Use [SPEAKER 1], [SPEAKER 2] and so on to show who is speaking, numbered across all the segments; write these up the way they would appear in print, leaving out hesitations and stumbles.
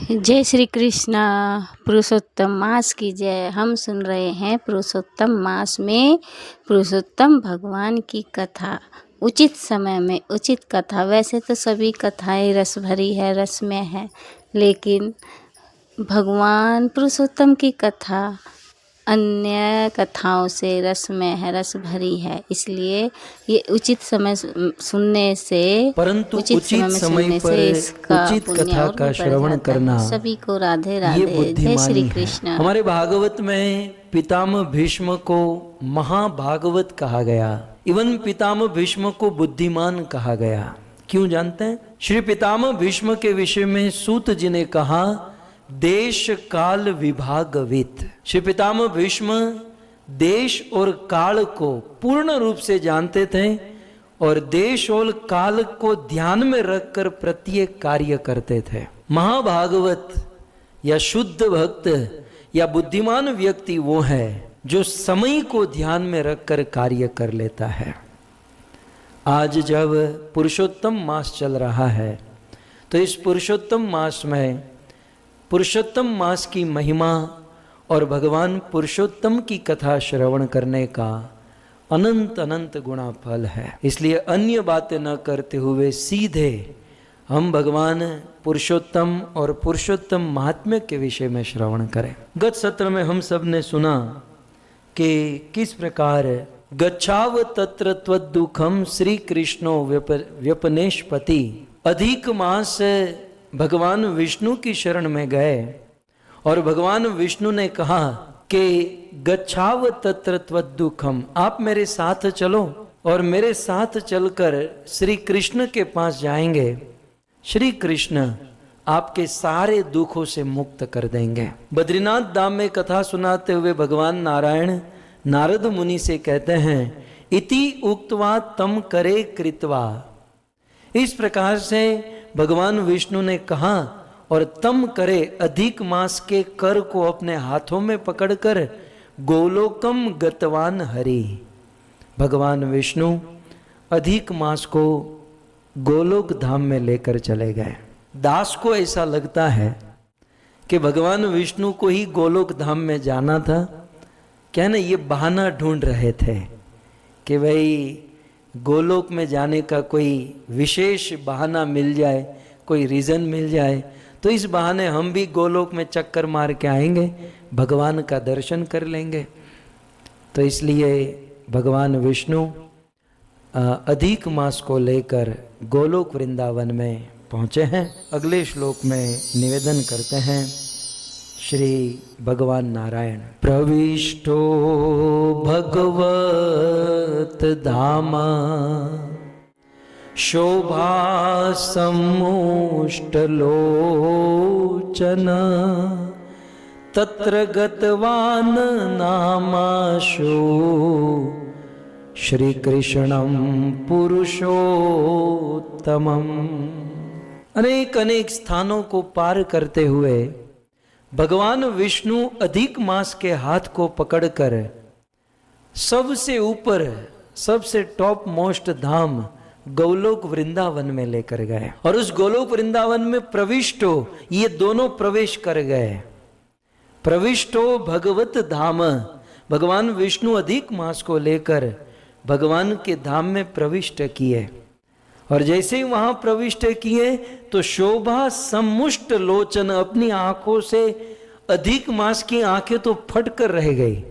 [SPEAKER 1] जय श्री कृष्णा। पुरुषोत्तम मास की जय। हम सुन रहे हैं पुरुषोत्तम मास में पुरुषोत्तम भगवान की कथा, उचित समय में उचित कथा। वैसे तो सभी कथाएं रस भरी है, रसमय है, लेकिन भगवान पुरुषोत्तम की कथा अन्य कथाओं से रसमय है, रस भरी है। इसलिए ये उचित समय सुनने से,
[SPEAKER 2] परंतु उचित समय पर
[SPEAKER 1] से इसका
[SPEAKER 2] उचित
[SPEAKER 1] पुण्य
[SPEAKER 2] कथा
[SPEAKER 1] और
[SPEAKER 2] का
[SPEAKER 1] भी बढ़
[SPEAKER 2] श्रवण
[SPEAKER 1] जाता
[SPEAKER 2] करना,
[SPEAKER 1] है। सभी को राधे
[SPEAKER 2] ये
[SPEAKER 1] राधे। जय
[SPEAKER 2] बुद्धिमानी
[SPEAKER 1] श्री
[SPEAKER 2] है।
[SPEAKER 1] कृष्ण।
[SPEAKER 2] हमारे भागवत में पितामह भीष्म को महाभागवत कहा गया। इवन पितामह भीष्म को बुद्धिमान कहा गया। क्यों जानते हैं? श्री पितामह भीष्म के विषय में सूत जी ने कहा, देश काल विभागवित। श्री पितामह भीष्म देश और काल को पूर्ण रूप से जानते थे और देश और काल को ध्यान में रखकर प्रत्येक कार्य करते थे। महाभागवत या शुद्ध भक्त या बुद्धिमान व्यक्ति वो है जो समय को ध्यान में रखकर कार्य कर लेता है। आज जब पुरुषोत्तम मास चल रहा है तो इस पुरुषोत्तम मास में पुरुषोत्तम मास की महिमा और भगवान पुरुषोत्तम की कथा श्रवण करने का अनंत अनंत गुणा फल है। इसलिए अन्य बातें न करते हुए सीधे हम भगवान पुरुषोत्तम और पुरुषोत्तम महात्म्य के विषय में श्रवण करें। गत सत्र में हम सब ने सुना कि किस प्रकार गच्छाव तत्र त्वद्दुखम श्री कृष्णो व्यपनेशपति। अधिक मास भगवान विष्णु की शरण में गए और भगवान विष्णु ने कहा कि गच्छाव तत्र त्वद्दुखम, आप मेरे साथ चलो और मेरे साथ चलकर श्री कृष्ण के पास जाएंगे। श्री कृष्ण आपके सारे दुखों से मुक्त कर देंगे। बद्रीनाथ धाम में कथा सुनाते हुए भगवान नारायण नारद मुनि से कहते हैं, इति उक्त्वा तम करे कृत्वा। इस प्रकार से भगवान विष्णु ने कहा और तम करे, अधिक मास के कर को अपने हाथों में पकड़कर गोलोकम गतवान हरि। भगवान विष्णु अधिक मास को गोलोक धाम में लेकर चले गए। दास को ऐसा लगता है कि भगवान विष्णु को ही गोलोक धाम में जाना था। क्या ना, ये बहाना ढूंढ रहे थे कि भाई गोलोक में जाने का कोई विशेष बहाना मिल जाए, कोई रीज़न मिल जाए तो इस बहाने हम भी गोलोक में चक्कर मार के आएंगे, भगवान का दर्शन कर लेंगे। तो इसलिए भगवान विष्णु अधिक मास को लेकर गोलोक वृंदावन में पहुँचे हैं। अगले श्लोक में निवेदन करते हैं श्री भगवान नारायण। प्रविष्टो भगवत धामा शोभा सम्मुष्टलोचन तत्र गतवान नामाशो श्री कृष्णम पुरुषोत्तमम। अनेक अनेक स्थानों को पार करते हुए भगवान विष्णु अधिक मास के हाथ को पकड़कर सबसे ऊपर, सबसे टॉप मोस्ट धाम गोलोक वृंदावन में लेकर गए और उस गोलोक वृंदावन में प्रविष्टो, ये दोनों प्रवेश कर गए। प्रविष्टो भगवत धाम, भगवान विष्णु अधिक मास को लेकर भगवान के धाम में प्रविष्ट किए और जैसे ही वहां प्रविष्ट किए तो शोभा सम्मुष्ट लोचन, अपनी आंखों से अधिक मास की आंखें तो फट कर रह गई।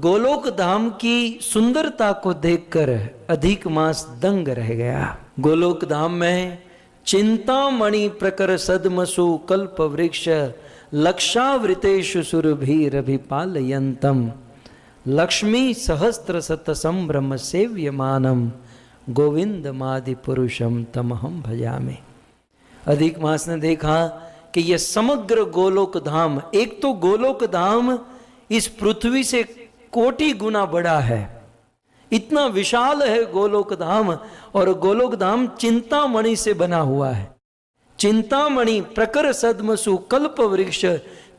[SPEAKER 2] गोलोक धाम की सुंदरता को देखकर अधिक मास दंग रह गया। गोलोक धाम में चिंतामणि प्रकर सदमसु कल्प वृक्ष लक्षावृतेषु सुरभिरभिपालयन्तम लक्ष्मी सहस्त्र शत संभ्रम सेव्यमानम गोविंद मादि पुरुषम तमहम भजामि। अधिक मास ने देखा कि यह समग्र गोलोक धाम, एक तो गोलोक धाम इस पृथ्वी से कोटि गुना बड़ा है, इतना विशाल है गोलोक धाम। और गोलोक धाम चिंतामणि से बना हुआ है। चिंतामणि प्रकर सदमसु कल्प वृक्ष,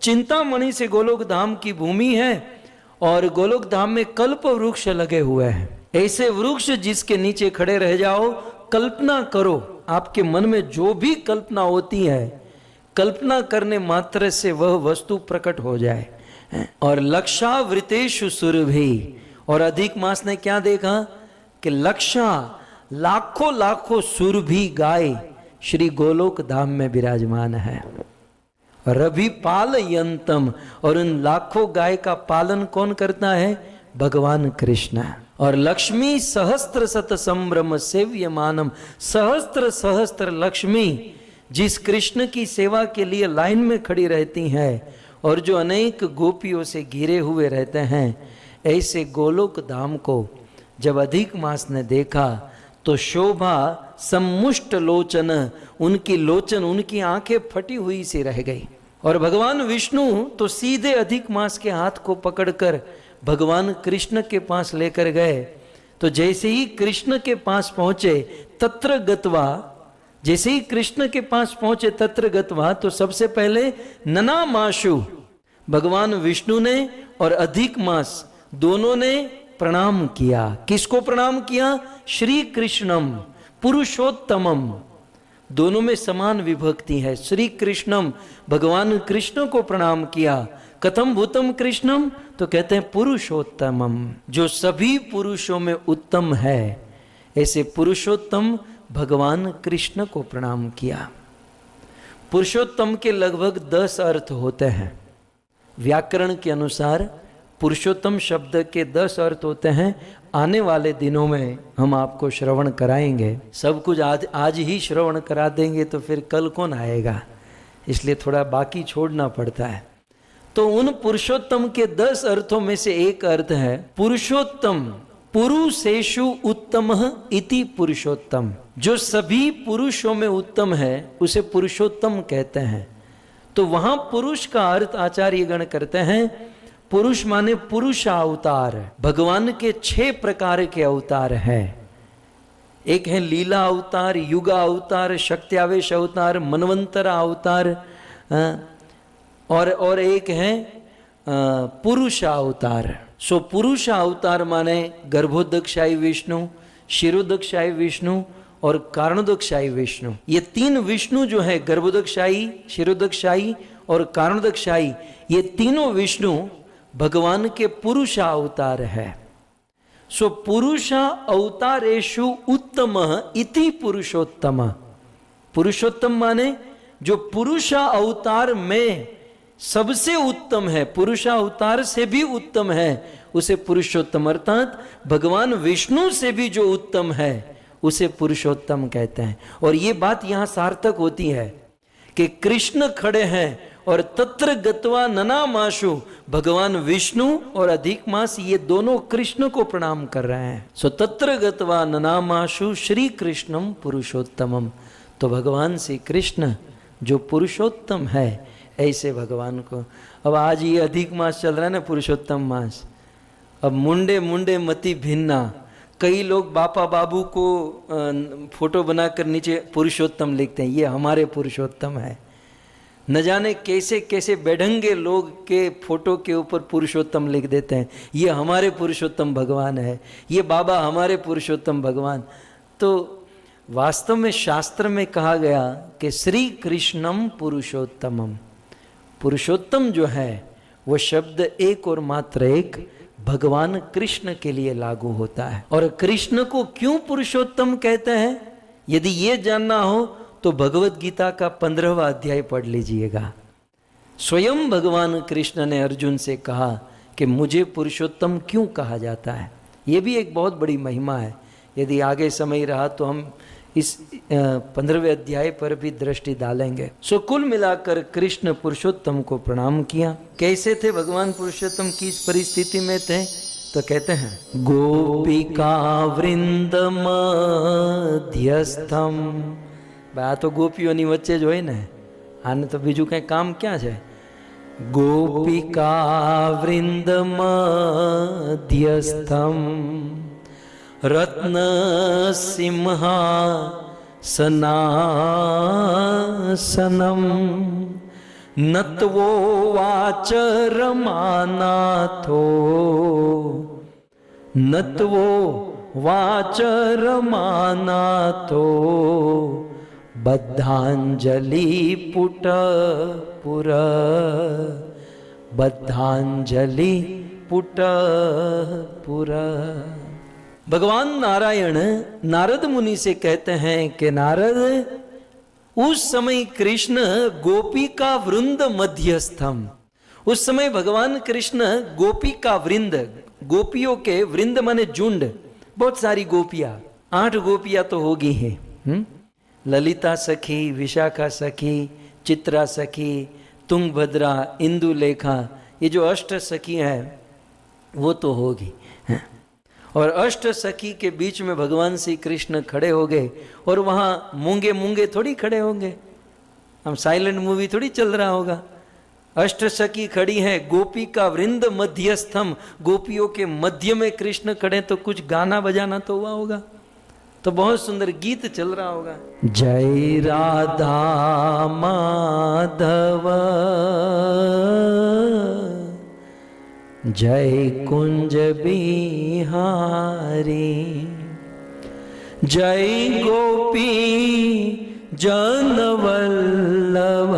[SPEAKER 2] चिंतामणि से गोलोक धाम की भूमि है और गोलोक धाम में कल्प वृक्ष लगे हुए हैं। ऐसे वृक्ष जिसके नीचे खड़े रह जाओ, कल्पना करो, आपके मन में जो भी कल्पना होती है कल्पना करने मात्र से वह वस्तु प्रकट हो जाए। और लक्षावृतेषु सुरभि, और अधिक मास ने क्या देखा कि लक्षा लाखों लाखों सुरभि गाय श्री गोलोक धाम में विराजमान है। रवि पाल यंतम, और उन लाखों गाय का पालन कौन करता है? भगवान कृष्ण। और लक्ष्मी सहस्त्र सत संभ्रम सेव्यमानम, सहस्त्र सहस्त्र लक्ष्मी जिस कृष्ण की सेवा के लिए लाइन में खड़ी रहती हैं और जो अनेक गोपियों से घिरे हुए रहते हैं, ऐसे गोलोक धाम को जब अधिक मास ने देखा तो शोभा सम्मुष्ट लोचन, उनकी लोचन, उनकी आंखें फटी हुई सी रह गई। और भगवान विष्णु तो सीधे अधिक मास के हाथ को पकड़कर भगवान कृष्ण के पास लेकर गए। तो जैसे ही कृष्ण के पास पहुंचे तत्र गत्वा, जैसे ही कृष्ण के पास पहुंचे तत्र गत्वा, तो सबसे पहले ननामाशु, भगवान विष्णु ने और अधिक मास दोनों ने प्रणाम किया। किसको प्रणाम किया? श्री कृष्णम पुरुषोत्तमम, दोनों में समान विभक्ति है। श्री कृष्णम, भगवान कृष्ण को प्रणाम किया। कथम भूतम कृष्णम, तो कहते हैं पुरुषोत्तमम, जो सभी पुरुषों में उत्तम है, ऐसे पुरुषोत्तम भगवान कृष्ण को प्रणाम किया। पुरुषोत्तम के लगभग 10 अर्थ होते हैं। व्याकरण के अनुसार पुरुषोत्तम शब्द के 10 अर्थ होते हैं। आने वाले दिनों में हम आपको श्रवण कराएंगे। सब कुछ आज ही श्रवण करा देंगे तो फिर कल कौन आएगा, इसलिए थोड़ा बाकी छोड़ना पड़ता है। तो उन पुरुषोत्तम के 10 अर्थों में से एक अर्थ है पुरुषोत्तम, पुरुषेषु उत्तमः इति पुरुषोत्तम, जो सभी पुरुषों में उत्तम है उसे पुरुषोत्तम कहते हैं। तो वहां पुरुष का अर्थ आचार्य गण करते हैं, पुरुष माने पुरुष अवतार। भगवान के 6 प्रकार के अवतार हैं। एक है लीला अवतार, युग अवतार, शक्त्यावेश अवतार, मनवंतर अवतार, और एक है पुरुष अवतार। सो पुरुष अवतार माने गर्भोदकशाही विष्णु, शिरोदकशाही विष्णु और कारणोदकशाही विष्णु। ये 3 विष्णु जो है, गर्भोदकशाही, शिरोदकशाही और कारणोदकशाही, ये तीनों विष्णु भगवान के पुरुष अवतार है। सो पुरुष अवतारेषु उत्तम इति पुरुषोत्तम, पुरुषोत्तम माने जो पुरुष अवतार में सबसे उत्तम है, पुरुष अवतार से भी उत्तम है, उसे पुरुषोत्तम, अर्थात भगवान विष्णु से भी जो उत्तम है उसे पुरुषोत्तम कहते हैं। और ये बात यहां सार्थक होती है कि कृष्ण खड़े हैं और तत्र गत्वा ननामाशु, भगवान विष्णु और अधिक मास ये दोनों कृष्ण को प्रणाम कर रहे हैं। सो तत्र गत्वा ननामाशु श्री कृष्णम पुरुषोत्तमम, तो भगवान श्री कृष्ण जो पुरुषोत्तम है ऐसे भगवान को। अब आज ये अधिक मास चल रहा है ना, पुरुषोत्तम मास। अब मुंडे मुंडे मति भिन्ना, कई लोग बापा बाबू को फोटो बनाकर नीचे पुरुषोत्तम लिखते हैं, ये हमारे पुरुषोत्तम है। न जाने कैसे कैसे बेढंगे लोग के फोटो के ऊपर पुरुषोत्तम लिख देते हैं, ये हमारे पुरुषोत्तम भगवान है, ये बाबा हमारे पुरुषोत्तम भगवान। तो वास्तव में शास्त्र में कहा गया कि श्री कृष्णम पुरुषोत्तमम, पुरुषोत्तम जो है वो शब्द एक और मात्र एक भगवान कृष्ण के लिए लागू होता है। और कृष्ण को क्यों पुरुषोत्तम कहते हैं, यदि ये जानना हो तो भगवत गीता का 15वां अध्याय पढ़ लीजिएगा। स्वयं भगवान कृष्ण ने अर्जुन से कहा कि मुझे पुरुषोत्तम क्यों कहा जाता है। ये भी एक बहुत बड़ी महिमा है। यदि आगे समय रहा तो हम इस 15वें अध्याय पर भी दृष्टि डालेंगे। सो कुल मिलाकर कृष्ण पुरुषोत्तम को प्रणाम किया। कैसे थे भगवान पुरुषोत्तम, किस परिस्थिति में थे, तो कहते हैं गोपिका वृंद मध्यस्थम। आ तो गोपीओनी वच्चे जो है ने, आने तो बीजू कई काम क्या है। गोपिका वृंद मध्यस्थम रत्न सिंहासनासनम नत्वो वाचरमानाथो नत्वो वाचरमानाथो बद्धांजलि पुट पुर, बद्धांजलि पुट पुर। भगवान नारायण नारद मुनि से कहते हैं कि नारद, उस समय कृष्ण गोपी का वृंद मध्यस्थम, उस समय भगवान कृष्ण गोपी का वृंद, गोपियों के वृंद माने झुंड, बहुत सारी गोपियां, 8 गोपियां तो होगी हैं, ललिता सखी, विशाखा सखी, चित्रा सखी, तुंगभद्रा, इंदुलेखा, ये जो अष्ट सखी है वो तो होगी। और अष्ट सखी के बीच में भगवान श्री कृष्ण खड़े हो गए, और वहां मूंगे मूंगे थोड़ी खड़े होंगे, हम साइलेंट मूवी थोड़ी चल रहा होगा। अष्ट सखी खड़ी है, गोपी का वृंद मध्यस्थम, गोपियों के मध्य में कृष्ण खड़े, तो कुछ गाना बजाना तो हुआ होगा, तो बहुत सुंदर गीत चल रहा होगा। जय राधा माधव, जय कुंज बिहारी, जय गोपी जन वल्लभ,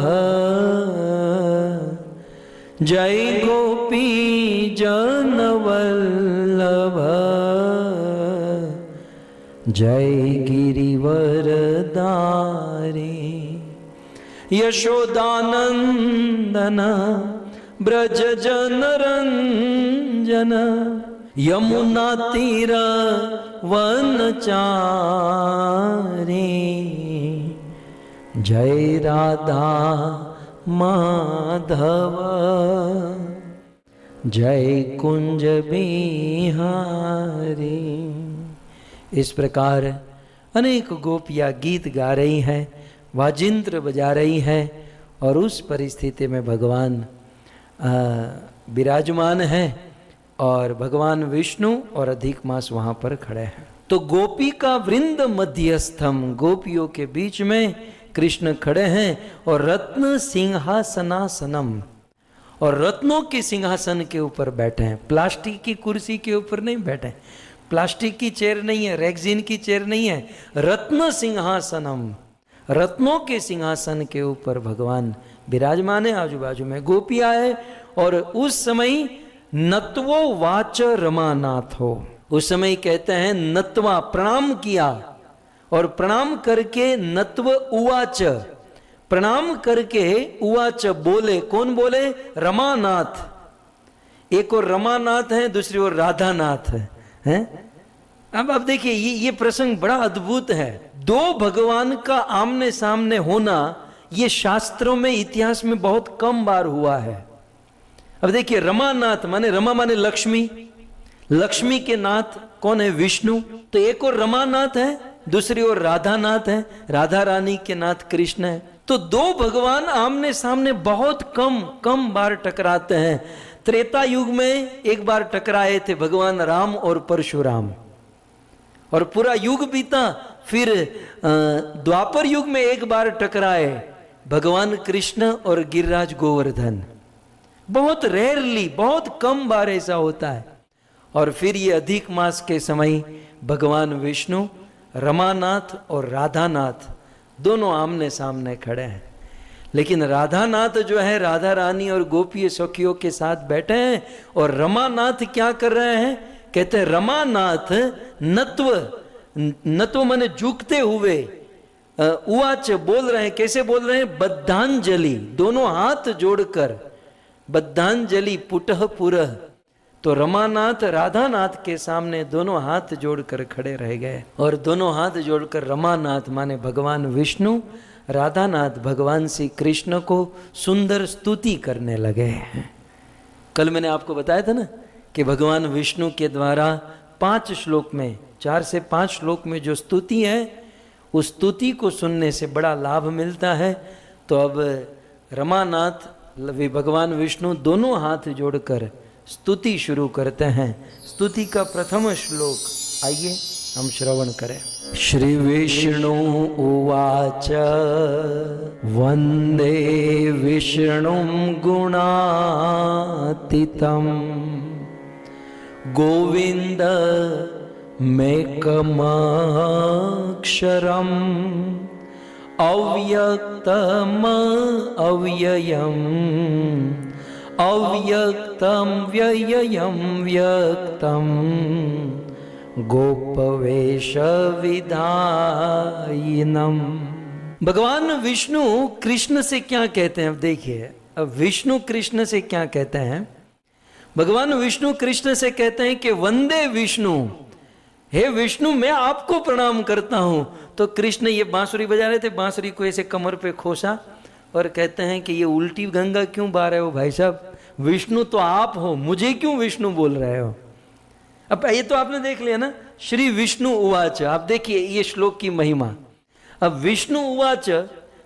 [SPEAKER 2] जय गोपी जन वल्लभ, जय गिरिवर दारी, यशोदानंदन ब्रज जन रंजन, यमुना तीर वनचारी, जय राधा माधव, जय कुंज बिहारी। इस प्रकार अनेक गोपियाँ गीत गा रही हैं, वाजिंत्र बजा रही हैं, और उस परिस्थिति में भगवान विराजमान है, और भगवान विष्णु और अधिक मास वहाँ पर खड़े हैं। तो गोपी का वृंद मध्यस्थम, गोपियों के बीच में कृष्ण खड़े हैं, और रत्न सिंहासनासनम, और रत्नों के सिंहासन के ऊपर बैठे हैं, प्लास्टिक की कुर्सी के ऊपर नहीं बैठे, प्लास्टिक की चेयर नहीं है, रेक्सिन की चेयर नहीं है, रत्न सिंहासनम, रत्नों के सिंहासन के ऊपर भगवान विराजमान है, आजू बाजू में गोपियां है। और उस समय नत्वो वाच रमानाथ हो, उस समय कहते हैं नत्वा, प्रणाम किया, और प्रणाम करके नत्व उवाच, प्रणाम करके उवाच बोले, कौन बोले? रमानाथ, एक और रमानाथ है, दूसरी ओर राधानाथ है। अब देखिए ये प्रसंग बड़ा अद्भुत है। दो भगवान का आमने सामने होना ये शास्त्रों में, इतिहास में बहुत कम बार हुआ है। अब देखिए रमानाथ माने, रमा माने लक्ष्मी, लक्ष्मी के नाथ कौन है? विष्णु। तो एक और रमानाथ है, दूसरी ओर राधानाथ है, राधा रानी के नाथ कृष्ण है। तो दो भगवान आमने सामने बहुत कम बार टकराते हैं। त्रेता युग में एक बार टकराए थे भगवान राम और परशुराम, और पूरा युग बीता। फिर द्वापर युग में एक बार टकराए भगवान कृष्ण और गिरिराज गोवर्धन, बहुत रेयरली, बहुत कम बार ऐसा होता है। और फिर ये अधिक मास के समय भगवान विष्णु, रमानाथ और राधानाथ दोनों आमने सामने खड़े हैं। लेकिन राधानाथ जो है राधा रानी और गोपी सखियों के साथ बैठे हैं, और रमानाथ क्या कर रहे हैं? कहते हैं रमानाथ नत्व माने झुकते हुए, उवाच बोल रहे हैं। कैसे बोल रहे हैं? बद्धांजलि, दोनों हाथ जोड़कर, बद्धांजलि पुटह पुरह। तो रमानाथ राधानाथ के सामने दोनों हाथ जोड़कर खड़े रह गए, और दोनों हाथ जोड़कर रमानाथ माने भगवान विष्णु, राधानाथ भगवान श्री कृष्ण को सुंदर स्तुति करने लगे। कल मैंने आपको बताया था ना कि भगवान विष्णु के द्वारा 5 श्लोक में, 4 से 5 श्लोक में जो स्तुति है, उस स्तुति को सुनने से बड़ा लाभ मिलता है। तो अब रमानाथ भगवान विष्णु दोनों हाथ जोड़कर स्तुति शुरू करते हैं। स्तुति का प्रथम श्लोक आइए हम श्रवण करें। श्री विष्णु उवाच वंदे विष्णुं गुणातीतं गोविंद मेकमक्षरम् अव्यक्तम अव्ययम अव्यक्तम व्ययम व्यक्तम गोपवेश विधायिनम। भगवान विष्णु कृष्ण से क्या कहते हैं? अब देखिए, अब विष्णु कृष्ण से क्या कहते हैं? भगवान विष्णु कृष्ण से कहते हैं कि वंदे विष्णु, हे विष्णु मैं आपको प्रणाम करता हूं। तो कृष्ण ये बांसुरी बजा रहे थे, बांसुरी को ऐसे कमर पे खोसा और कहते हैं कि ये उल्टी गंगा क्यों बहा रहे हो भाई साहब, विष्णु तो आप हो, मुझे क्यों विष्णु बोल रहे हो? अब ये तो आपने देख लिया ना, श्री विष्णु उवाच। आप देखिए ये श्लोक की महिमा। अब विष्णु उवाच,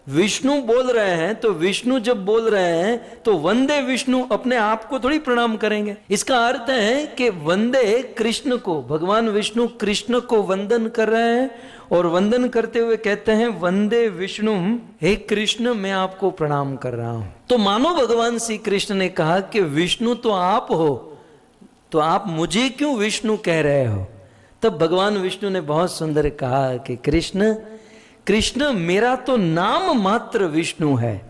[SPEAKER 2] विष्णु बोल रहे हैं, तो विष्णु जब बोल रहे हैं तो वंदे विष्णु अपने आप को थोड़ी प्रणाम करेंगे। इसका अर्थ है कि वंदे कृष्ण को, भगवान विष्णु कृष्ण को वंदन कर रहे हैं और वंदन करते हुए कहते हैं वंदे विष्णु, हे कृष्ण मैं आपको प्रणाम कर रहा हूं। तो मानो भगवान श्री कृष्ण ने कहा कि विष्णु तो आप हो, तो आप मुझे क्यों विष्णु कह रहे हो? तब भगवान विष्णु ने बहुत सुंदर कहा कि कृष्ण कृष्ण मेरा तो नाम मात्र विष्णु है,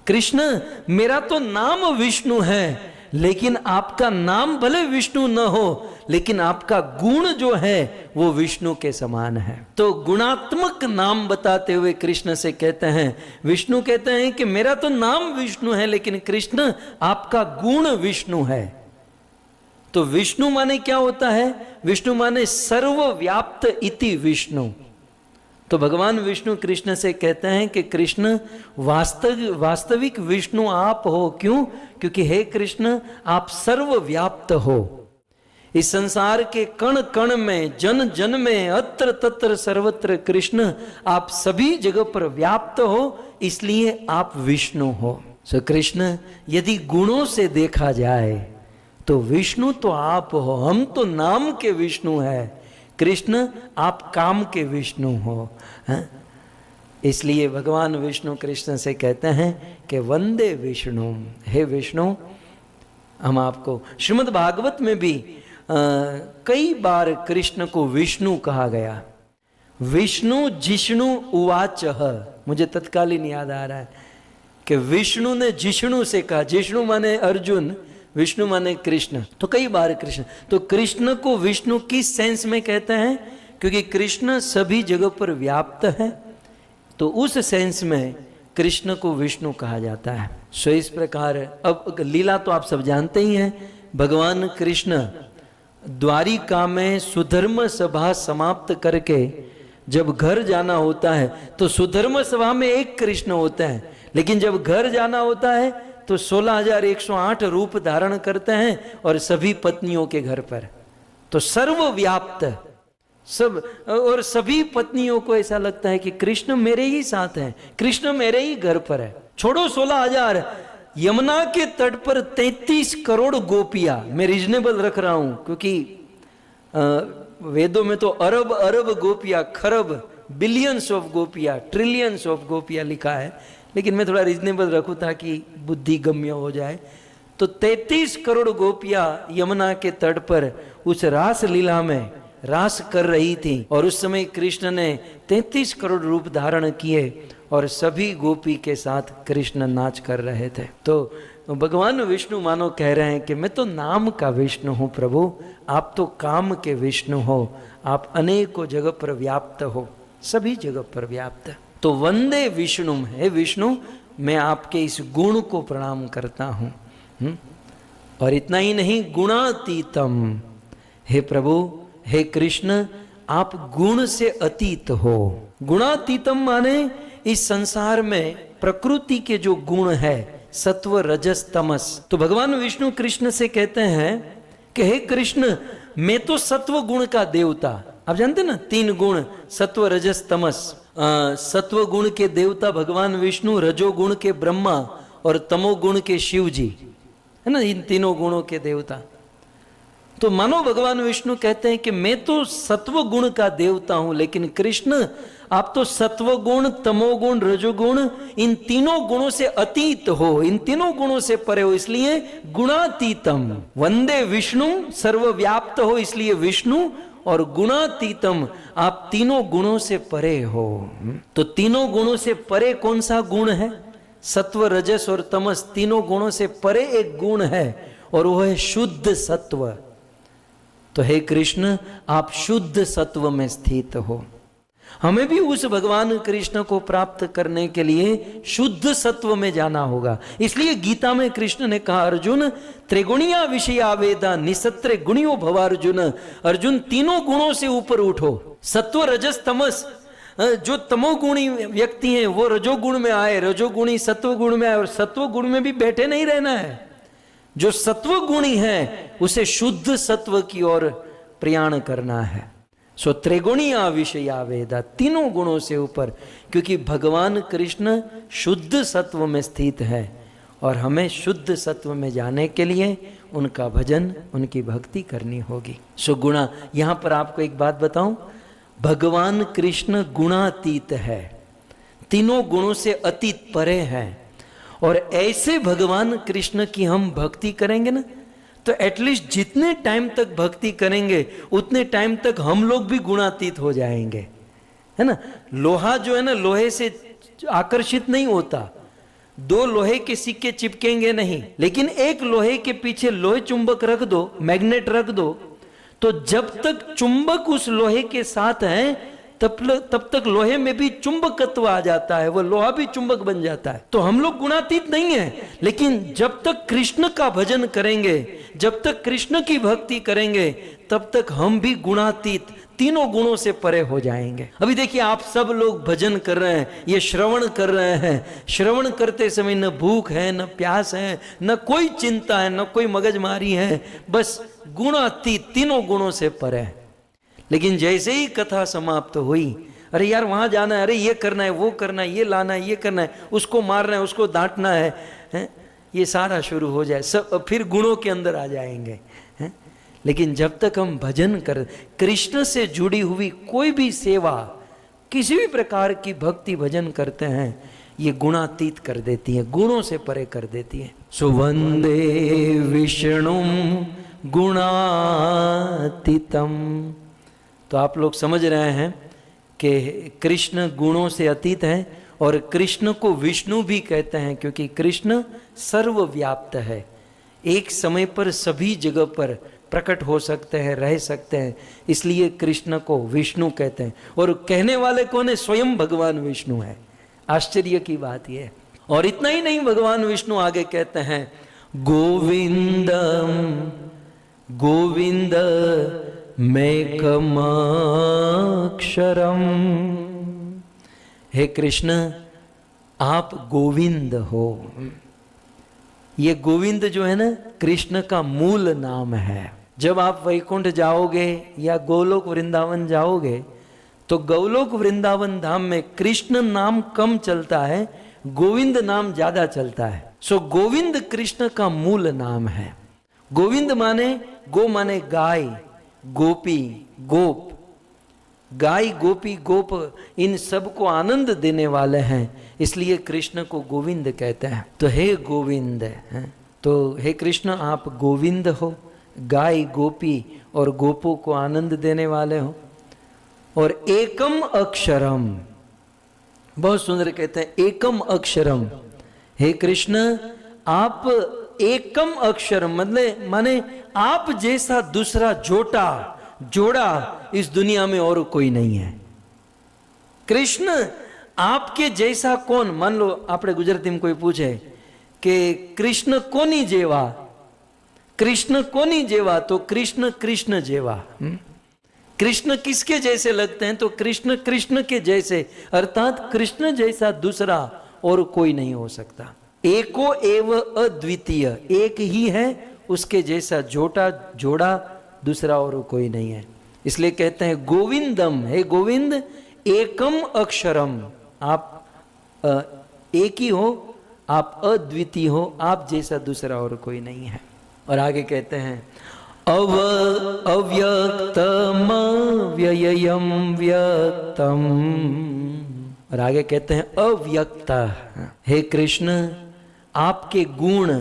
[SPEAKER 2] कृष्ण मेरा तो नाम विष्णु है, लेकिन आपका नाम भले विष्णु न हो, लेकिन आपका गुण जो है वो विष्णु के समान है। तो गुणात्मक नाम बताते हुए कृष्ण से कहते हैं, विष्णु कहते हैं कि मेरा तो नाम विष्णु है, लेकिन कृष्ण आपका गुण विष्णु है। तो विष्णु माने क्या होता है? विष्णु माने सर्वव्याप्त इति विष्णु। तो भगवान विष्णु कृष्ण से कहते हैं कि कृष्ण वास्तविक विष्णु आप हो। क्यों? क्योंकि हे कृष्ण आप सर्वव्याप्त हो। इस संसार के कण कण में, जन जन में, अत्र तत्र सर्वत्र कृष्ण आप सभी जगह पर व्याप्त हो, इसलिए आप विष्णु हो। सो कृष्ण यदि गुणों से देखा जाए तो विष्णु तो आप हो, हम तो नाम के विष्णु हैं, कृष्ण आप काम के विष्णु हो। इसलिए भगवान विष्णु कृष्ण से कहते हैं कि वंदे विष्णु, हे विष्णु। हम आपको श्रीमद् भागवत में भी कई बार कृष्ण को विष्णु कहा गया। विष्णु जिष्णु उवाच, मुझे तत्कालीन याद आ रहा है कि विष्णु ने जिष्णु से कहा, जिष्णु माने अर्जुन, विष्णु माने कृष्ण। तो कई बार कृष्ण, तो कृष्ण को विष्णु किस सेंस में कहते हैं? क्योंकि कृष्ण सभी जगह पर व्याप्त है, तो उस सेंस में कृष्ण को विष्णु कहा जाता है। सो इस प्रकार अब लीला तो आप सब जानते ही हैं। भगवान कृष्ण द्वारिका में सुधर्म सभा समाप्त करके जब घर जाना होता है तो सुधर्म सभा में एक कृष्ण होते हैं, लेकिन जब घर जाना होता है तो 16,108 रूप धारण करते हैं और सभी पत्नियों के घर पर। तो सर्वव्याप्त सब, और सभी पत्नियों को ऐसा लगता है कि कृष्ण मेरे ही साथ हैं, कृष्ण मेरे ही घर पर है। छोड़ो 16,000, यमुना के तट पर 33 करोड़ गोपियां, मैं रीजनेबल रख रहा हूं क्योंकि वेदों में तो अरब अरब गोपियां, खरब, बिलियंस ऑफ गोपियां, ट्रिलियंस ऑफ गोपियां लिखा है, लेकिन मैं थोड़ा रीजनेबल रखूं ताकि बुद्धि गम्य हो जाए। तो 33 करोड़ गोपियां यमुना के तट पर उस रास लीला में रास कर रही थी, और उस समय कृष्ण ने 33 करोड़ रूप धारण किए और सभी गोपी के साथ कृष्ण नाच कर रहे थे। तो भगवान विष्णु मानो कह रहे हैं कि मैं तो नाम का विष्णु हूं प्रभु, आप तो काम के विष्णु हो, आप अनेकों जगह पर व्याप्त हो, सभी जगह पर व्याप्त। तो वंदे विष्णु, हे विष्णु मैं आपके इस गुण को प्रणाम करता हूं। और इतना ही नहीं, गुणातीतम, हे प्रभु, हे कृष्ण आप गुण से अतीत हो। गुणातीतम माने इस संसार में प्रकृति के जो गुण है, सत्व रजस तमस, तो भगवान विष्णु कृष्ण से कहते हैं कि हे कृष्ण मैं तो सत्व गुण का देवता, आप जानते ना 3 गुण सत्व रजस तमस। सत्व गुण के देवता भगवान विष्णु, रजोगुण के ब्रह्मा और तमोगुण के शिव जी, है ना, इन तीनों गुणों के देवता। तो मानो भगवान विष्णु कहते हैं कि मैं तो सत्व गुण का देवता हूं, लेकिन कृष्ण आप तो सत्व गुण, तमोगुण, रजोगुण, इन तीनों गुणों से अतीत हो, इन तीनों गुणों से परे हो, इसलिए गुणातीतम। वंदे विष्णु सर्वव्याप्त हो, इसलिए विष्णु, और गुणातीतम, आप तीनों गुणों से परे हो। तो तीनों गुणों से परे कौन सा गुण है? सत्व, रजस और तमस, तीनों गुणों से परे एक गुण है और वो है शुद्ध सत्व। तो हे कृष्ण, आप शुद्ध सत्व में स्थित हो। हमें भी उस भगवान कृष्ण को प्राप्त करने के लिए शुद्ध सत्व में जाना होगा। इसलिए गीता में कृष्ण ने कहा, अर्जुन त्रिगुणिया विषया वेदा निसत्रे गुणियो भवार्जुन। अर्जुन, तीनों गुणों से ऊपर उठो। सत्व, रजस, तमस, जो तमोगुणी व्यक्ति हैं वो रजोगुण में आए, रजोगुणी सत्व गुण में आए, और सत्व गुण में भी बैठे नहीं रहना है। जो सत्व गुणी है उसे शुद्ध सत्व की ओर प्रयाण करना है। सो त्रिगुणिया विषया वेदा, तीनों गुणों से ऊपर, क्योंकि भगवान कृष्ण शुद्ध सत्व में स्थित है और हमें शुद्ध सत्व में जाने के लिए उनका भजन, उनकी भक्ति करनी होगी। सो गुणा, यहां पर आपको एक बात बताऊं, भगवान कृष्ण गुणातीत है, तीनों गुणों से अतीत परे है। और ऐसे भगवान कृष्ण की हम भक्ति करेंगे ना, तो एटलीस्ट जितने टाइम तक भक्ति करेंगे उतने टाइम तक हम लोग भी गुणातीत हो जाएंगे, है ना। लोहा जो है ना, लोहे से आकर्षित नहीं होता, दो लोहे के सिक्के चिपकेंगे नहीं, लेकिन एक लोहे के पीछे लोहे चुंबक रख दो, मैग्नेट रख दो, तो जब तक चुंबक उस लोहे के साथ है तब तक लोहे में भी चुंबकत्व आ जाता है, वो लोहा भी चुंबक बन जाता है। तो हम लोग गुणातीत नहीं है, लेकिन जब तक कृष्ण का भजन करेंगे, जब तक कृष्ण की भक्ति करेंगे, तब तक हम भी गुणातीत, तीनों गुणों से परे हो जाएंगे। अभी देखिए, आप सब लोग भजन कर रहे हैं, ये श्रवण कर रहे हैं, श्रवण करते समय न भूख है, न प्यास है, न कोई चिंता है, न कोई मगजमारी है, बस गुणातीत, तीनों गुणों से परे। लेकिन जैसे ही कथा समाप्त हुई, अरे यार वहां जाना है, अरे ये करना है, वो करना है, ये लाना है, ये करना है, उसको मारना है, उसको डांटना है, ये सारा शुरू हो जाए, सब फिर गुणों के अंदर आ जाएंगे, हैं? लेकिन जब तक हम भजन कर, कृष्ण से जुड़ी हुई कोई भी सेवा, किसी भी प्रकार की भक्ति भजन करते हैं, ये गुणातीत कर देती है, गुणों से परे कर देती है। सुवंदे विष्णु गुणातीतम। तो आप लोग समझ रहे हैं कि कृष्ण गुणों से अतीत है, और कृष्ण को विष्णु भी कहते हैं क्योंकि कृष्ण सर्वव्याप्त है, एक समय पर सभी जगह पर प्रकट हो सकते हैं, रह सकते हैं, इसलिए कृष्ण को विष्णु कहते हैं। और कहने वाले कौन है? स्वयं भगवान विष्णु है। आश्चर्य की बात यह है। और इतना ही नहीं, भगवान विष्णु आगे कहते हैं गोविंदम गोविंद मेकमक्षरम। हे कृष्ण, आप गोविंद हो। ये गोविंद जो है ना, कृष्ण का मूल नाम है। जब आप वैकुंठ जाओगे या गोलोक वृंदावन जाओगे, तो गोलोक वृंदावन धाम में कृष्ण नाम कम चलता है, गोविंद नाम ज्यादा चलता है। सो गोविंद कृष्ण का मूल नाम है। गोविंद माने, गो माने गाय, गोपी, गोप, गाय, गोपी, गोप, इन सब को आनंद देने वाले हैं, इसलिए कृष्ण को गोविंद कहते हैं। तो हे गोविंद, तो हे कृष्ण आप गोविंद हो, गाय, गोपी और गोपों को आनंद देने वाले हो। और एकम अक्षरम, बहुत सुंदर कहते हैं, एकम अक्षरम। हे कृष्ण, आप एकम अक्षरम मतलब माने आप जैसा दूसरा जोड़ा इस दुनिया में और कोई नहीं है। कृष्ण आपके जैसा कौन? मान लो आपने गुजराती में कोई पूछे कि कृष्ण कोनी जेवा, कृष्ण कोनी जेवा, तो कृष्ण कृष्ण जेवा। कृष्ण किसके जैसे लगते हैं? तो कृष्ण कृष्ण के जैसे, अर्थात कृष्ण जैसा दूसरा और कोई नहीं हो सकता। एको एव अद्वितीय, एक ही है, उसके जैसा जोड़ा दूसरा और कोई नहीं है। इसलिए कहते हैं गोविंदम, हे गोविंद, एकम अक्षरम, आप एक ही हो, आप अद्वितीय हो, आप जैसा दूसरा और कोई नहीं है। और आगे कहते हैं अव्यक्तम व्ययम व्यक्तम। और आगे कहते हैं अव्यक्ता। हे कृष्ण, आपके गुण,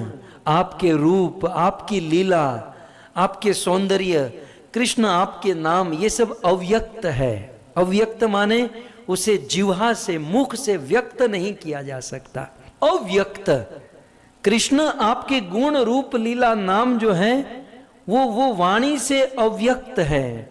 [SPEAKER 2] आपके रूप, आपकी लीला, आपके सौंदर्य कृष्ण आपके नाम, ये सब अव्यक्त है। अव्यक्त माने उसे जिह्वा से, मुख से व्यक्त नहीं किया जा सकता। अव्यक्त कृष्ण आपके गुण रूप लीला नाम जो है वो वाणी से अव्यक्त है।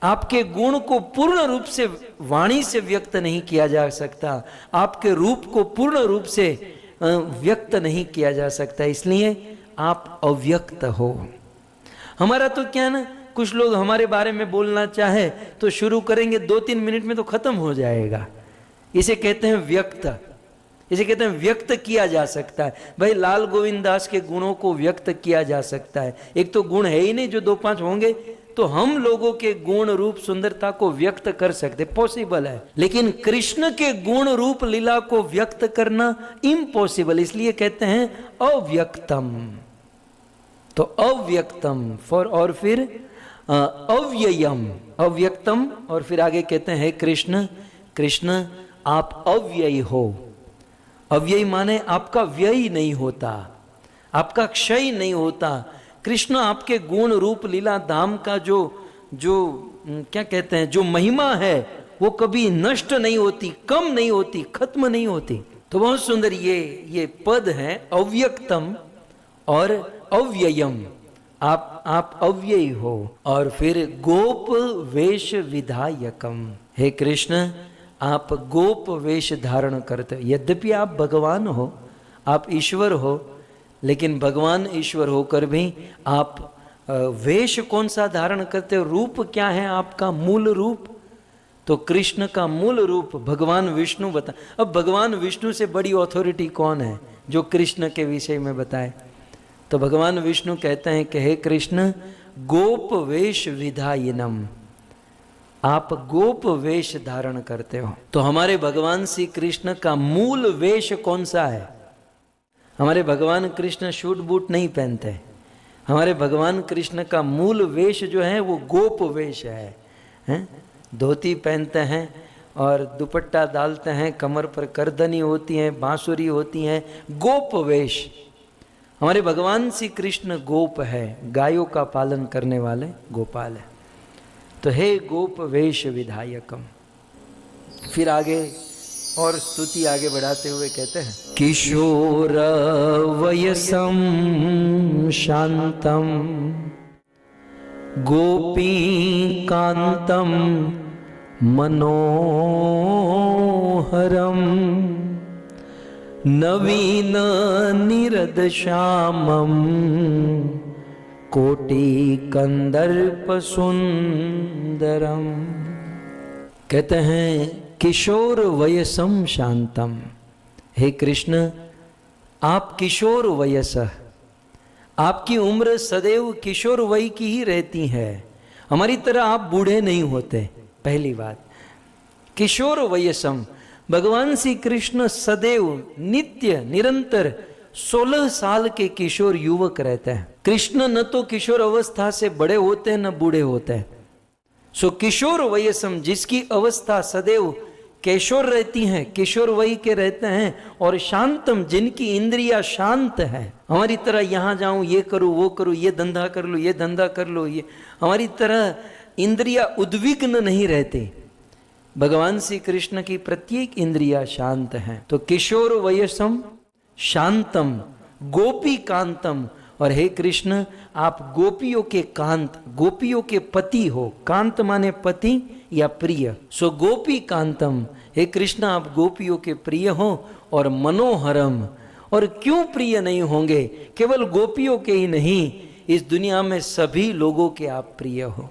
[SPEAKER 2] आपके गुण को पूर्ण रूप से वाणी से व्यक्त नहीं किया जा सकता, आपके रूप को पूर्ण रूप से व्यक्त नहीं किया जा सकता, इसलिए आप अव्यक्त हो। हमारा तो क्या ना, कुछ लोग हमारे बारे में बोलना चाहे तो शुरू करेंगे, 2-3 मिनट में तो खत्म हो जाएगा। इसे कहते हैं व्यक्त, इसे कहते हैं व्यक्त किया जा सकता है। भाई लाल गोविंद दास के गुणों को व्यक्त किया जा सकता है। एक तो गुण है ही नहीं जो 2-5 होंगे, तो हम लोगों के गुण रूप सुंदरता को व्यक्त कर सकते, पॉसिबल है। लेकिन कृष्ण के गुण रूप लीला को व्यक्त करना इम्पॉसिबल, इसलिए कहते हैं अव्यक्तम। तो अव्यक्तम फॉर, और फिर अव्ययम, अव्यक्तम, और फिर आगे कहते हैं कृष्ण, कृष्ण आप अव्ययी हो। अव्ययी माने आपका व्यय नहीं होता, आपका क्षय नहीं होता। कृष्ण आपके गुण रूप लीला धाम का जो क्या कहते हैं, जो महिमा है वो कभी नष्ट नहीं होती, कम नहीं होती, खत्म नहीं होती। तो बहुत सुंदर ये पद है, अव्यक्तम और अव्ययम। आप अव्ययी हो। और फिर गोप वेश विधायकम, हे कृष्ण आप गोप वेश धारण करते हो। यद्यपि आप भगवान हो, आप ईश्वर हो, लेकिन भगवान ईश्वर होकर भी आप वेश कौन सा धारण करते हो, रूप क्या है आपका, मूल रूप? तो कृष्ण का मूल रूप भगवान विष्णु बता। अब भगवान विष्णु से बड़ी अथॉरिटी कौन है जो कृष्ण के विषय में बताए? तो भगवान विष्णु कहते हैं कि हे कृष्ण गोप वेश विधायिनम, आप गोप वेश धारण करते हो। तो हमारे भगवान श्री कृष्ण का मूल वेश कौन सा है? हमारे भगवान कृष्ण शूट बूट नहीं पहनते। हमारे भगवान कृष्ण का मूल वेश जो है वो गोप वेश है। धोती पहनते हैं और दुपट्टा डालते हैं, कमर पर करदनी होती है, बांसुरी होती है, गोप वेश। हमारे भगवान श्री कृष्ण गोप है, गायों का पालन करने वाले गोपाल है। तो हे गोप वेश विधायकम। फिर आगे और स्तुति आगे बढ़ाते हुए कहते हैं किशोर वयसम शांतम गोपी कांतम मनोहरम नवीन निरद श्यामम कोटि कंदर्प सुंदरम। कहते हैं किशोर वयसम शांतम, हे कृष्ण आप किशोर वयस, आपकी उम्र सदैव किशोर वय की ही रहती है, हमारी तरह आप बूढ़े नहीं होते। पहली बात, किशोर वयसम, भगवान श्री कृष्ण सदैव नित्य निरंतर 16 साल के किशोर युवक रहते हैं। कृष्ण न तो किशोर अवस्था से बड़े होते हैं न बूढ़े होते हैं। सो किशोर वयसम, जिसकी अवस्था सदैव किशोर रहती हैं, किशोर वही के रहते हैं, और शांतम, जिनकी इंद्रिया शांत है। हमारी तरह यहाँ जाऊं, ये करूं, वो करूं, ये धंधा कर लो, ये धंधा कर लो, ये हमारी तरह इंद्रिया उद्विग्न नहीं रहते। भगवान श्री कृष्ण की प्रत्येक इंद्रिया शांत है। तो किशोर वयसम शांतम गोपी कांतम, और हे कृष्ण आप गोपियों के कांत, गोपियों के पति हो। कांत माने पति या प्रिय। सो गोपी कांतम, हे कृष्ण आप गोपियों के प्रिय हो। और मनोहरम, और क्यों प्रिय नहीं होंगे, केवल गोपियों के ही नहीं, इस दुनिया में सभी लोगों के आप प्रिय हो।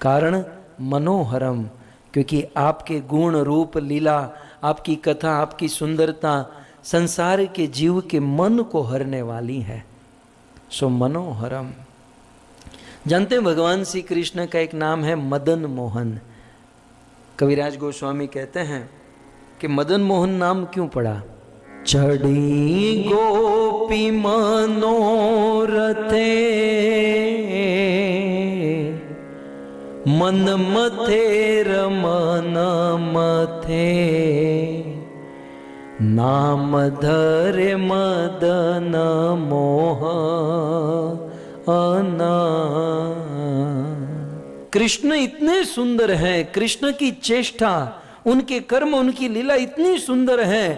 [SPEAKER 2] कारण मनोहरम, क्योंकि आपके गुण रूप लीला, आपकी कथा, आपकी सुंदरता संसार के जीव के मन को हरने वाली है। सो मनोहरम। जानते हैं भगवान श्री कृष्ण का एक नाम है मदन मोहन। कविराज गोस्वामी कहते हैं कि मदन मोहन नाम क्यों पड़ा? चढ़ी गोपी मनोरथे मन मथे रमन मथे नाम धरे मदन मोहन। कृष्ण इतने सुंदर हैं, कृष्ण की चेष्टा, उनके कर्म, उनकी लीला इतनी सुंदर है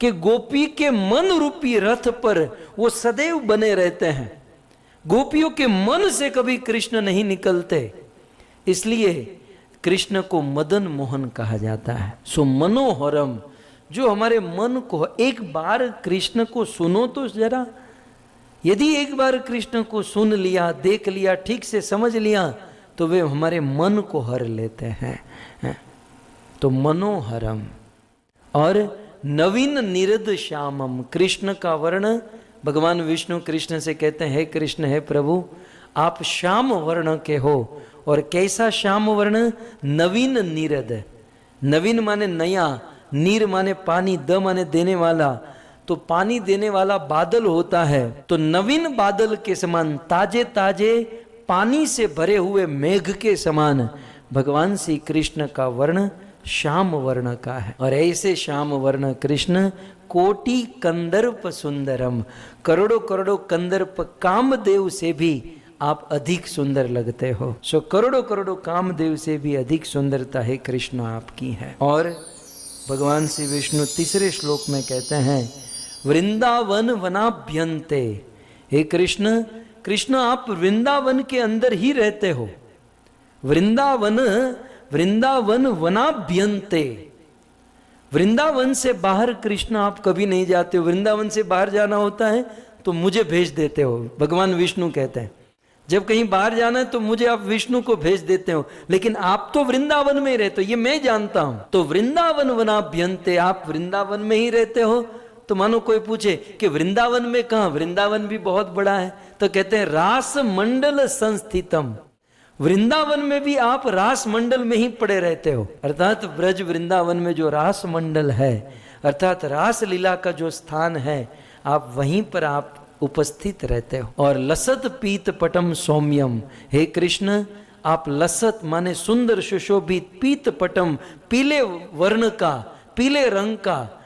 [SPEAKER 2] कि गोपी के मन रूपी रथ पर वो सदैव बने रहते हैं। गोपियों के मन से कभी कृष्ण नहीं निकलते, इसलिए कृष्ण को मदन मोहन कहा जाता है। सो मनोहरम, जो हमारे मन को, एक बार कृष्ण को सुनो तो जरा, यदि एक बार कृष्ण को सुन लिया, देख लिया, ठीक से समझ लिया, तो वे हमारे मन को हर लेते हैं। तो मनोहरम। और नवीन निरद श्यामम, कृष्ण का वर्ण, भगवान विष्णु कृष्ण से कहते हैं, हे कृष्ण, हे प्रभु, आप श्याम वर्ण के हो। और कैसा श्याम वर्ण? नवीन नीरद। नवीन माने नया, नीर माने पानी, द माने देने वाला। तो पानी देने वाला बादल होता है, तो नवीन बादल के समान, ताजे ताजे पानी से भरे हुए मेघ के समान भगवान श्री कृष्ण का वर्ण श्याम वर्ण का है। और ऐसे श्याम वर्ण कृष्ण कोटि कंदर्प सुंदरम, करोड़ों करोड़ों कंदर्प कामदेव से भी आप अधिक सुंदर लगते हो। सो करोड़ों करोड़ों कामदेव से भी अधिक सुंदरता है कृष्ण आपकी है। और भगवान श्री विष्णु तीसरे श्लोक में कहते हैं, वृंदावन वनाभ्यंते, हे कृष्ण, कृष्ण आप वृंदावन के अंदर ही रहते हो। वृंदावन, वृंदावन वनाभ्यंते, वृंदावन से बाहर कृष्ण आप कभी नहीं जाते हो। वृंदावन से बाहर जाना होता है तो मुझे भेज देते हो, भगवान विष्णु कहते हैं। जब कहीं बाहर जाना है तो मुझे आप विष्णु को भेज देते हो, लेकिन आप तो वृंदावन में ही रहते हो, ये मैं जानता हूं। तो वृंदावन वनाभ्यंते, आप वृंदावन में ही रहते हो। तो मानो कोई पूछे कि वृंदावन में कहां? वृंदावन भी बहुत बड़ा है। तो कहते हैं रास मंडल संस्थितम, वृंदावन में भी आप रास मंडल में ही पड़े रहते हो। अर्थात ब्रज वृंदावन में जो रास मंडल है, अर्थात रास लीला का जो स्थान है, आप वहीं पर आप उपस्थित रहते हो। और लसत पीत पटम सौम्यम, हे कृष्ण, आप लसत माने सुंदर सुशोभित, पीत पटम पीले वर्ण का, पीले रंग का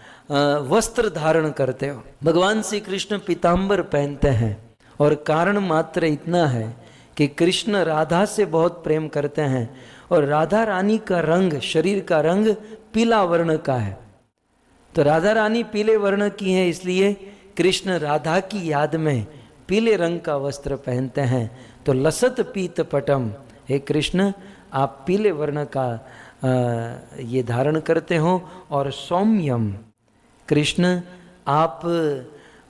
[SPEAKER 2] वस्त्र धारण करते हो। भगवान श्री कृष्ण पीतांबर पहनते हैं, और कारण मात्र इतना है कि कृष्ण राधा से बहुत प्रेम करते हैं, और राधा रानी का रंग, शरीर का रंग पीला वर्ण का है। तो राधा रानी पीले वर्ण की है, इसलिए कृष्ण राधा की याद में पीले रंग का वस्त्र पहनते हैं। तो लसत पीत पटम, हे कृष्ण, आप पीले वर्ण का ये धारण करते हो। और सौम्यम, कृष्ण आप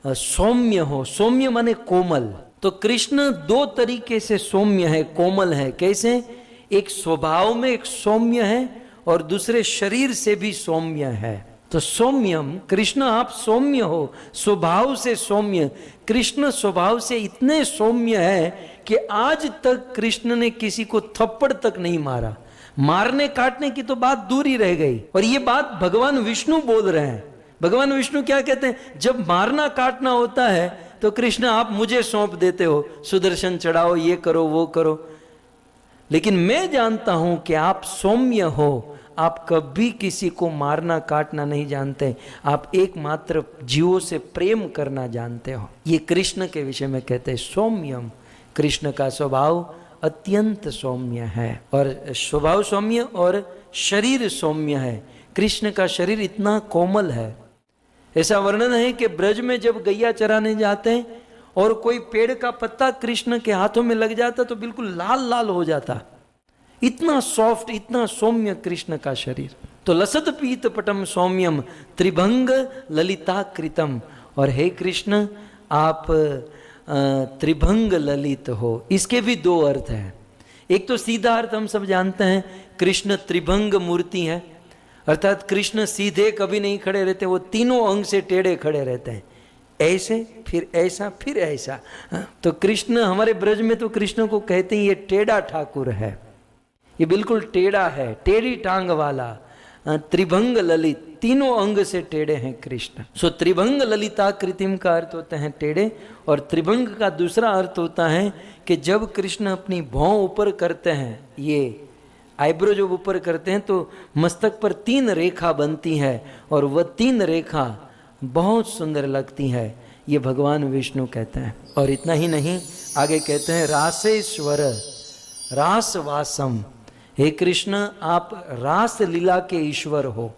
[SPEAKER 2] सौम्य हो। सौम्य माने कोमल। तो कृष्ण दो तरीके से सौम्य है, कोमल है। कैसे? एक स्वभाव में एक सौम्य है, और दूसरे शरीर से भी सौम्य है। तो सौम्यम, कृष्ण आप सौम्य हो, स्वभाव से सौम्य। कृष्ण स्वभाव से इतने सौम्य है कि आज तक कृष्ण ने किसी को थप्पड़ तक नहीं मारा। मारने काटने की तो बात दूर ही रह गई, और ये बात भगवान विष्णु बोल रहे हैं। भगवान विष्णु क्या कहते हैं? जब मारना काटना होता है तो कृष्ण आप मुझे सौंप देते हो, सुदर्शन चढ़ाओ, ये करो, वो करो। लेकिन मैं जानता हूं कि आप सौम्य हो, आप कभी किसी को मारना काटना नहीं जानते, आप एकमात्र जीवों से प्रेम करना जानते हो। ये कृष्ण के विषय में कहते हैं सौम्यम। कृष्ण का स्वभाव अत्यंत सौम्य है, और स्वभाव सौम्य और शरीर सौम्य है। कृष्ण का शरीर इतना कोमल है। ऐसा वर्णन है कि ब्रज में जब गैया चराने जाते हैं और कोई पेड़ का पत्ता कृष्ण के हाथों में लग जाता तो बिल्कुल लाल लाल हो जाता। इतना सॉफ्ट, इतना सौम्य कृष्ण का शरीर। तो लसत पीत पटम सौम्यम त्रिभंग ललिता कृतम। और हे कृष्ण, आप त्रिभंग ललित हो। इसके भी दो अर्थ हैं। एक तो सीधा अर्थ हम सब जानते हैं, कृष्ण त्रिभंग मूर्ति है, अर्थात कृष्ण सीधे कभी नहीं खड़े रहते, वो तीनों अंग से टेढ़े खड़े रहते हैं, ऐसे फिर ऐसा फिर ऐसा। तो कृष्ण हमारे ब्रज में तो कृष्ण को कहते हैं ये टेढ़ा ठाकुर है, ये बिल्कुल टेढ़ा है, टेढ़ी टांग वाला। त्रिभंग ललित, तीनों अंग से टेढ़े हैं कृष्ण। सो त्रिभंग ललिता कृतिम का अर्थ होते हैं टेढ़े, और त्रिभंग का दूसरा अर्थ होता है कि जब कृष्ण अपनी भौं ऊपर करते हैं, ये आईब्रो जब ऊपर करते हैं तो मस्तक पर 3 रेखा बनती है, और वह 3 रेखा बहुत सुंदर लगती है, ये भगवान विष्णु कहते हैं। और इतना ही नहीं, आगे कहते हैं रासेश्वर, रासवासम। हे कृष्ण, आप रास लीला के ईश्वर हो,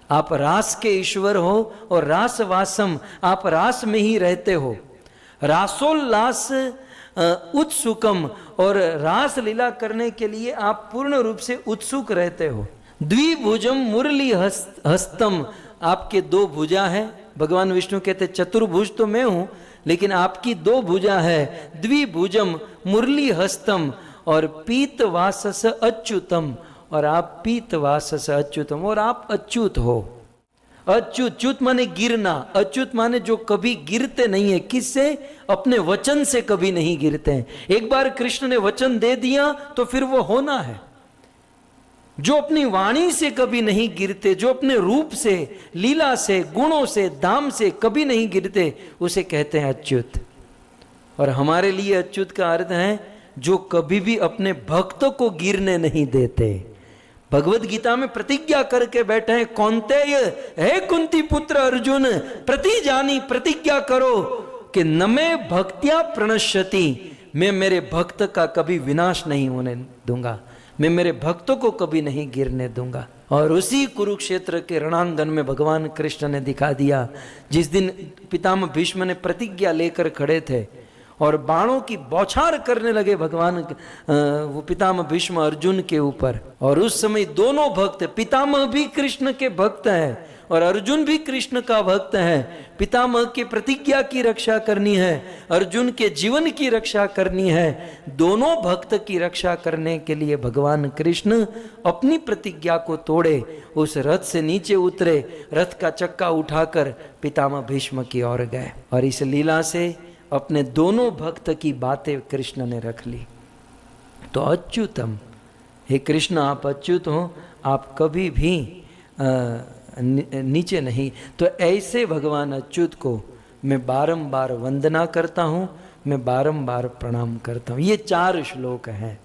[SPEAKER 2] आप रास के ईश्वर हो, और रासवासम, आप रास में ही रहते हो। रासोल्लास उत्सुकम, और रास लीला करने के लिए आप पूर्ण रूप से उत्सुक रहते हो। द्विभुजम मुरली हस्तम, आपके दो भुजा है। भगवान विष्णु कहते चतुर्भुज तो मैं हूं, लेकिन आपकी दो भुजा है। द्विभुजम मुरली हस्तम, और पीतवासस अच्युतम, और आप पीतवासस अच्युतम, और आप अच्युत हो। अच्युत, च्युत माने गिरना, अच्युत माने जो कभी गिरते नहीं है। किससे? अपने वचन से कभी नहीं गिरते हैं। एक बार कृष्ण ने वचन दे दिया तो फिर वो होना है। जो अपनी वाणी से कभी नहीं गिरते, जो अपने रूप से, लीला से, गुणों से, धाम से कभी नहीं गिरते, उसे कहते हैं अच्युत। और हमारे लिए अच्युत का अर्थ है जो कभी भी अपने भक्त को गिरने नहीं देते। भगवत गीता में प्रतिज्ञा करके बैठे हैं, कौन्तेय हे कुंती पुत्र अर्जुन, प्रतिजानी, प्रतिज्ञा करो कि न मैं भक्त्या प्रणश्यति, मैं मेरे भक्त का कभी विनाश नहीं होने दूंगा, मैं मेरे भक्तों को कभी नहीं गिरने दूंगा। और उसी कुरुक्षेत्र के रणांगन में भगवान कृष्ण ने दिखा दिया, जिस दिन पितामह भीष्म ने प्रतिज्ञा लेकर खड़े थे और बाणों की बौछार करने लगे भगवान वो पितामह भीष्म अर्जुन के ऊपर। और उस समय दोनों भक्त, पितामह भी कृष्ण के भक्त हैं और अर्जुन भी कृष्ण का भक्त है। पितामह की प्रतिज्ञा की रक्षा करनी है, अर्जुन के जीवन की रक्षा करनी है। दोनों भक्त की रक्षा करने के लिए भगवान कृष्ण अपनी प्रतिज्ञा को तोड़े, उस रथ से नीचे उतरे, रथ का चक्का उठाकर पितामह भीष्म की ओर गए। और इस लीला से अपने दोनों भक्त की बातें कृष्ण ने रख ली। तो अच्युतम, हे कृष्ण आप अच्युत हो, आप कभी भी नीचे नहीं। तो ऐसे भगवान अच्युत को मैं बारंबार वंदना करता हूँ, मैं बारंबार प्रणाम करता हूँ। ये 4 श्लोक हैं,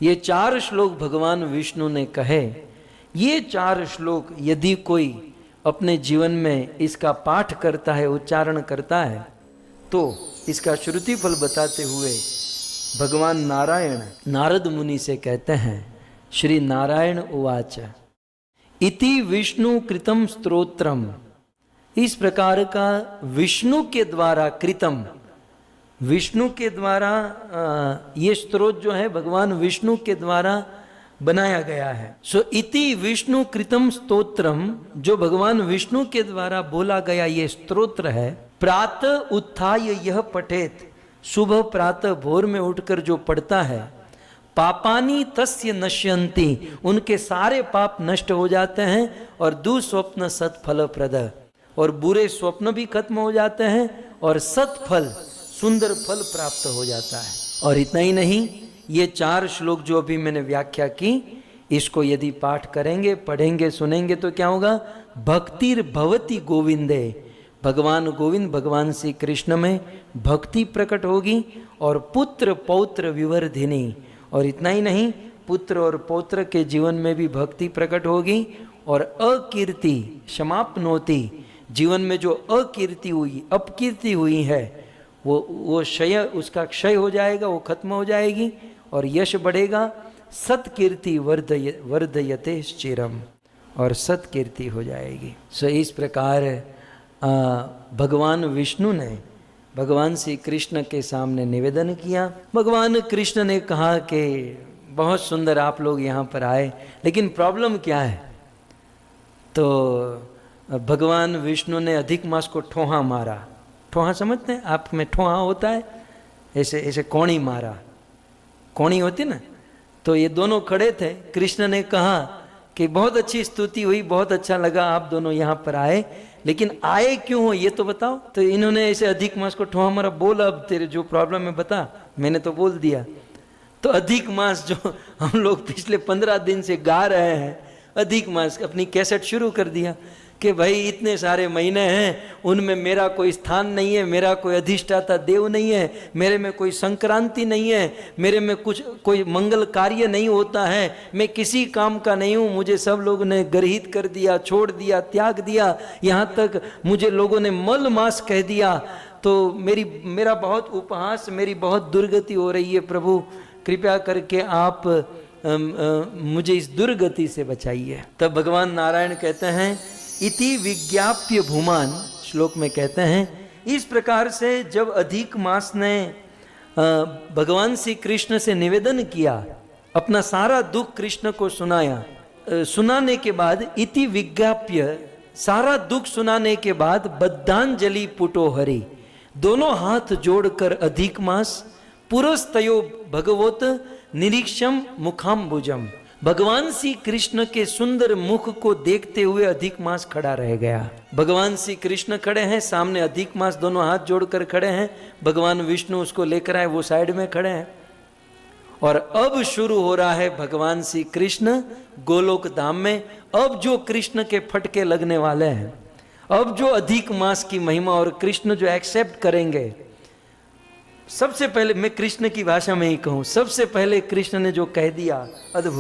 [SPEAKER 2] ये 4 श्लोक भगवान विष्णु ने कहे। ये 4 श्लोक यदि कोई अपने जीवन में इसका पाठ करता है, उच्चारण करता है, तो इसका श्रुति फल बताते हुए भगवान नारायण नारद मुनि से कहते हैं, श्री नारायण उवाच इति विष्णु कृतम स्तोत्रम। इस प्रकार का विष्णु के द्वारा कृतम, विष्णु के द्वारा ये स्तोत्र जो है भगवान विष्णु के द्वारा बनाया गया है। सो इति विष्णु कृतम स्तोत्रम, जो भगवान विष्णु के द्वारा बोला गया ये स्तोत्र है। प्रातः उत्थाय यह पठेत, सुबह प्रातः भोर में उठकर जो पढ़ता है, पापानी तस्य नश्यन्ति, उनके सारे पाप नष्ट हो जाते हैं। और दुस्वप्न सत्फल प्रद, और बुरे स्वप्न भी खत्म हो जाते हैं, और सत्फल सुंदर फल प्राप्त हो जाता है। और इतना ही नहीं, ये 4 श्लोक जो अभी मैंने व्याख्या की, इसको यदि पाठ करेंगे, पढ़ेंगे, सुनेंगे तो क्या होगा? भक्तिर भवति गोविंदे, भगवान गोविंद भगवान श्री कृष्ण में भक्ति प्रकट होगी। और पुत्र पौत्र विवर्धिनी, और इतना ही नहीं, पुत्र और पौत्र के जीवन में भी भक्ति प्रकट होगी। और अकीर्ति समाप्नोति, जीवन में जो अकीर्ति हुई, अपकीर्ति हुई है, वो क्षय, उसका क्षय हो जाएगा, वो खत्म हो जाएगी और यश बढ़ेगा। सत्कीर्ति वर्धयते चिरम, और सत्कीर्ति हो जाएगी। सो इस प्रकार भगवान विष्णु ने भगवान श्री कृष्ण के सामने निवेदन किया। भगवान कृष्ण ने कहा कि बहुत सुंदर आप लोग यहाँ पर आए, लेकिन प्रॉब्लम क्या है? तो भगवान विष्णु ने अधिक मास को ठोहा मारा। ठोहा समझते हैं आप में? ठोहा होता है ऐसे ऐसे कोणी मारा, कोणी होती ना। तो ये दोनों खड़े थे, कृष्ण ने कहा कि बहुत अच्छी स्तुति हुई, बहुत अच्छा लगा आप दोनों यहाँ पर आए, लेकिन आए क्यों हो ये तो बताओ। तो इन्होंने ऐसे अधिक मास को ठोहा मारा। बोल अब तेरे जो प्रॉब्लम है बता। मैंने तो बोल दिया। तो अधिक मास जो हम लोग पिछले 15 दिन से गा रहे हैं, अधिक मास अपनी कैसेट शुरू कर दिया कि भाई इतने सारे महीने हैं, उनमें मेरा कोई स्थान नहीं है, मेरा कोई अधिष्ठाता देव नहीं है, मेरे में कोई संक्रांति नहीं है, मेरे में कुछ कोई मंगल कार्य नहीं होता है, मैं किसी काम का नहीं हूँ, मुझे सब लोगों ने गर्हित कर दिया, छोड़ दिया, त्याग दिया, यहाँ तक मुझे लोगों ने मल मास कह दिया। तो मेरा बहुत उपहास, मेरी बहुत दुर्गति हो रही है प्रभु, कृपया करके आप मुझे इस दुर्गति से बचाइए। तब भगवान नारायण कहते हैं इति विज्ञाप्य भूमान, श्लोक में कहते हैं इस प्रकार से जब अधिक मास ने भगवान श्री कृष्ण से निवेदन किया, अपना सारा दुख कृष्ण को सुनाया, सुनाने के बाद इति विज्ञाप्य, सारा दुख सुनाने के बाद बद्धांजलि पुटो हरि, दोनों हाथ जोड़कर अधिक मास पुरस्तयो भगवत निरीक्षम मुखाम्बुजम, भगवान श्री कृष्ण के सुंदर मुख को देखते हुए अधिक मास खड़ा रह गया। भगवान श्री कृष्ण खड़े हैं सामने, अधिक मास दोनों हाथ जोड़कर खड़े हैं, भगवान विष्णु उसको लेकर आए, वो साइड में खड़े हैं। और अब शुरू हो रहा है भगवान श्री कृष्ण गोलोक धाम में, अब जो कृष्ण के फटके लगने वाले हैं, अब जो अधिक मास की महिमा और कृष्ण जो एक्सेप्ट करेंगे। सबसे पहले मैं कृष्ण की भाषा में ही कहूं, सबसे पहले कृष्ण ने जो कह दिया अद्भुत।